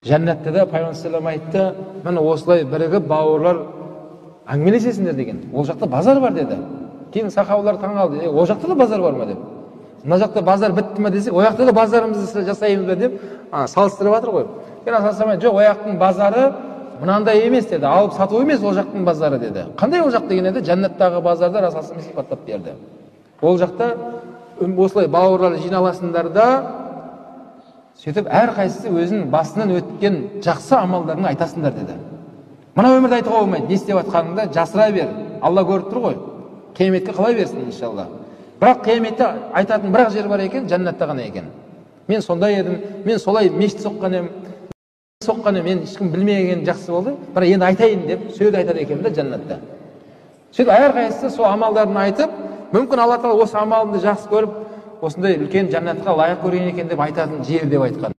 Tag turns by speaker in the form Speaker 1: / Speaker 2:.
Speaker 1: Жәннатта да Пайғамбар саллаллаху алейхи айтты, міне осылай бірігіп бауырлар әңгімелесесіңдер деген. Ол жақта базар бар деді. Кейін сахабалар таң қалды, ол жақта да базар бар ма деп. Мына жақта базар бітті ме десек, ол жақта да базарымызды жасаймыз ба деп салыстырып жатыр ғой. Кейін асасамай, жоқ, ол жақтың базары мынандай емес деді, алып сату емес ол жақтың базары деді. Қандай ол жақ деген еді? Жәннаттағы базарды Расулullah сипаттап берді. Ол жақта осылай бауырлар жиналасыңдар да, сөйтіп әрқайсысы өзінің басынан өткен жақсы амалдарын айтасыңдар деді. Мына өмірді айтуға болмайды, не істеп жатқаныңды жасыра бер. Алла көріп тұр ғой. Қияметке қалай берсін иншалла. Бірақ қияметте айтатын бірақ жер бар екен, жәннатта ғана екен. Мен сондай едім, мен солай мешіт соққан едім, мен ешкім білмеген жақсы болды. Бірақ енді айтайын деп сөз айтады екен де жәннатта. Сөйтіп әрқайсысы сол амалдарын айтып, мүмкін Алла Тағала осы амалымды жақсы көріп, осындай үлкен жәннатқа лайық көрген екен деп айтатын жер деп айтқан.